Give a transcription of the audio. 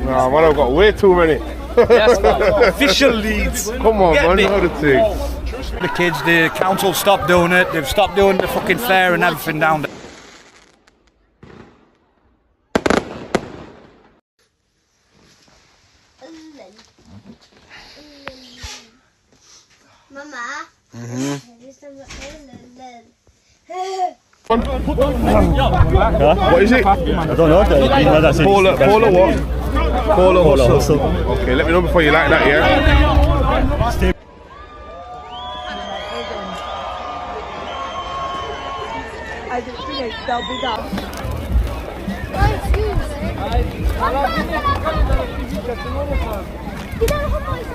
Nah, man, I've got way too many. Yes, official Leeds. Come on, Get man, me? you know the thing. The kids, the council stopped doing it. They've stopped doing the fucking fair and everything down there. Mama. What is it? I don't know. Paula what? Paula Hustle. Okay, let me know before you like that, yeah? I just finished, they'll be done. Excuse me.